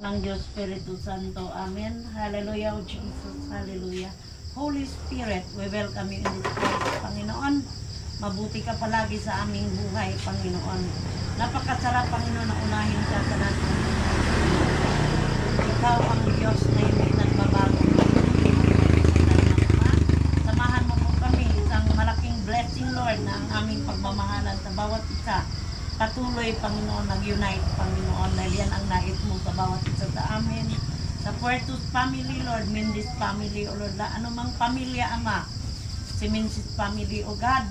ng Diyos Espiritu Santo. Amen. Hallelujah, O Jesus. Hallelujah. Holy Spirit, we welcome you in this place, Panginoon. Mabuti ka palagi sa aming buhay, Panginoon. Napakasarap, Panginoon, na unahin ka sa natin. Ikaw ang Diyos na hindi nagbabago. Samahan mo po kami, isang malaking blessing, Lord, na ang aming pagmamahalan sa bawat isa. Patuloy, Panginoon, nag-unite, Panginoon, dahil yan ang nais mo sa bawat isa sa amin. Sa Puertos family, Lord, Mendez family, O Lord, anumang pamilya, Ama, si Menzies family, O God,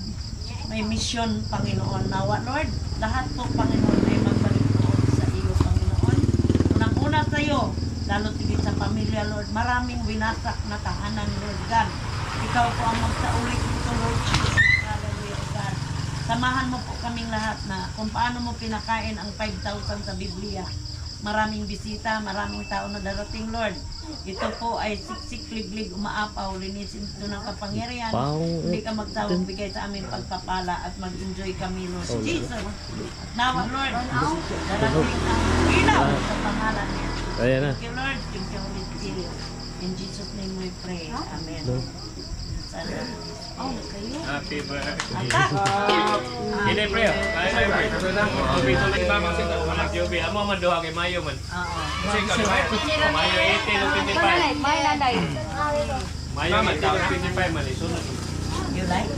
may mission, Panginoon, nawa, Lord, lahat po, Panginoon, ay magbalik noon sa iyo, Panginoon. Unang-una sa iyo, lalo tigit sa pamilya, Lord, maraming winasak na tahanan, Lord God. Ikaw po ang magsauli dito, Lord Jesus. Hallelujah, O God. Samahan mo po kaming lahat na kung paano mo pinakain ang 5,000 sa Biblia. Maraming bisita, maraming tao na darating, Lord. Ito po ay siksik, liglig, umaapaw, linisin ito ng kapangyarihan. Hindi ka magsawang bigay sa aming pagpapala at mag-enjoy kami, Lord Jesus. At nawa, Lord, darating ang ilaw sa pangalan niya. Thank you, Lord. Thank you, Holy Spirit. In Jesus' name we pray. Amen. Happy birthday. Hindi, pre. Ay, pre. Bituloy pa kasi walang Joby. Amo man doha kay Mayo man. Kasi Mayo 18 o 25. May nanay. Mayo man daw 25 man isunod. You like?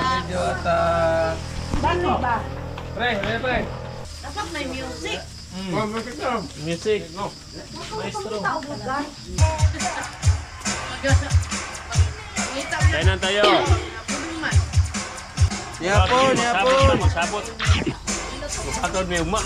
Medyo atak. Bakit ba? Pre. Dapat may music. Music. Maestro. Kainan tayo. Yapon. Sabot. Sabot may umak.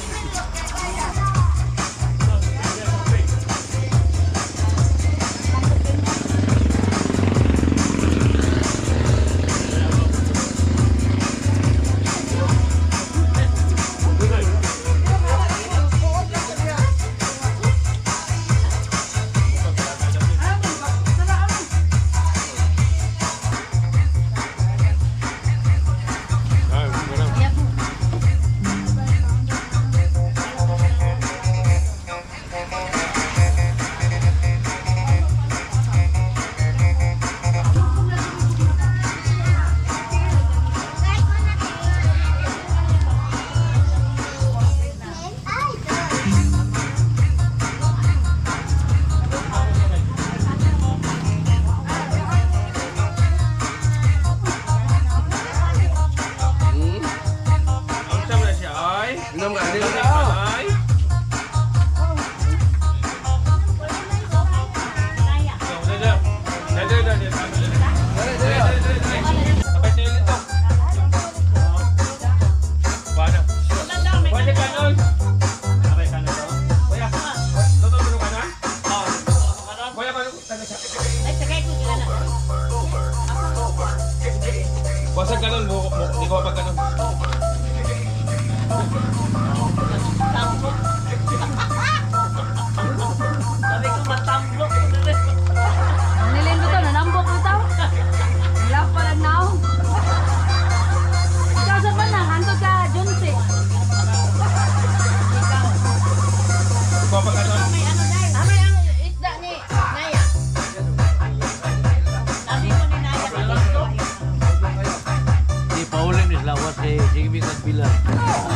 Wasag ganun, di ko pag ganun. Sabi ko matambok. Nilin mo to, nanambok mo to. Love pa lang now. Ikaw sa pa na, hantod ka, Junsi. Di ko pag ganun. Amay ang isda ni Naya. Sabi ko ni Naya dito. Di paulan ni lawat kay Jimmy Kabilar.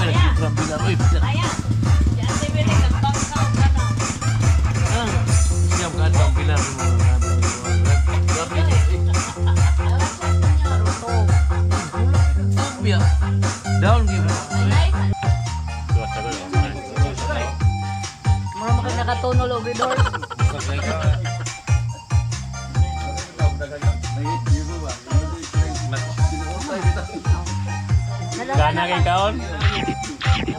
Ay, Kabilar. Oy, Naya. Diyan si Billy nagbangkaw ka na. siap ka daw Pilar mo. Grabe ni. Biya. Down gitu. Mga makik nakatunol over door. Gana kay kaon?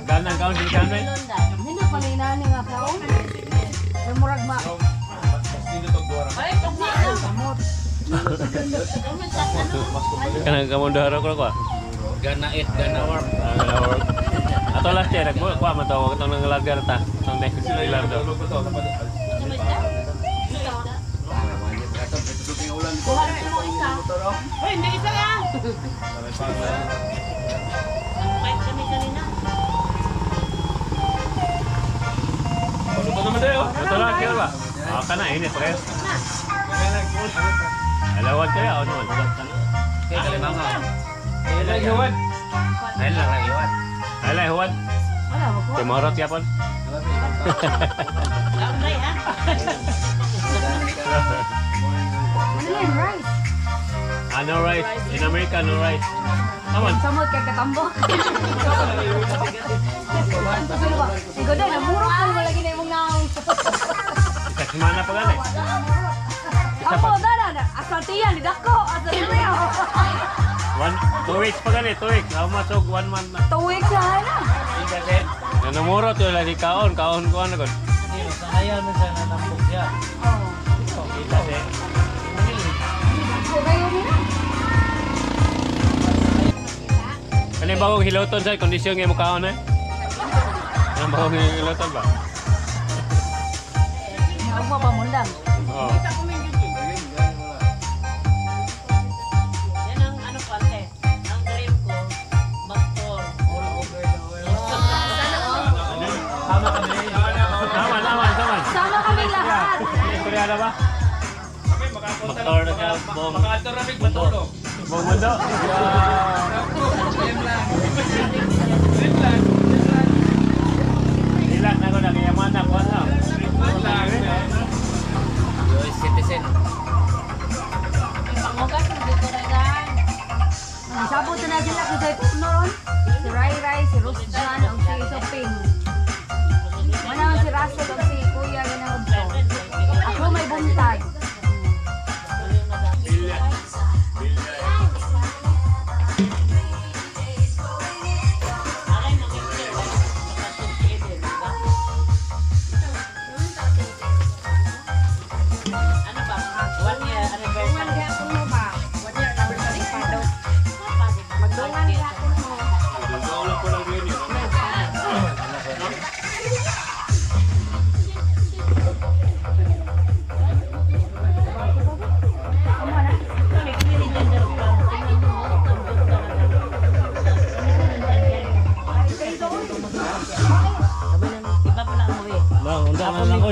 Gana kaon di kanay? Hindi pa ni nani nga kao. Ay murag ma. Ay, tugma na. Kamot. Kanang kamon dahara ko ko. Gana it, gana warp. Ato last year ko man tawo katong nang lagar ta. Tong next pilar daw. Hoy, hindi isa ya. tulad kayo ba? Kana, init pa kayo. Alawad kayo, ano naman? Kaya kalimanga. Ay lang, huwad. Ayun lang lang iwan. Ay lang, huwad. Wala mo ko. Tomorrow, yapon. Lamay ha. Manilin, rice. No rice. In America, no rice. Come on. Samot kay katambo. Pero ba, ikaw din, namurot ko mo lagi na imong naong. Sa semana pa gani. Ako, dada, asal-tiyan, didako, asal-tiyan. 2 weeks pa gani, 2 weeks. How much og 1 month na? 2 weeks na na. Namuro to lagi kaon ko ano kon. Hindi, sanayan mo siya na nambok siya. Oo. Kita de. Ako kayo nila. Kani bagong hiloton sa kondisyon nga mo kaon eh. Ang bagong hiloton ba? Ako pa pamundang. Oh. Yan ang ano ko ate. Ang dream ko, mag-tour all over the world. Tama. Sama kami lahat. Koreana ba? Maktor na siya, bong. Makaadto ra mig batulo. Bong mundo. Ilan na ko na kaya mana ko na. US citizen. Pangugas na dito na yan. Sabot na sila kung sa'yo noon. Si Rai Rai, si Rose Jan, ang si Soping. Manang si Russell, ang si Kuya, yun ang ubso. Ako may buntag. Ano ba? 1 year anniversary. Iba pala ang uwi. Bang, unda na lang ko.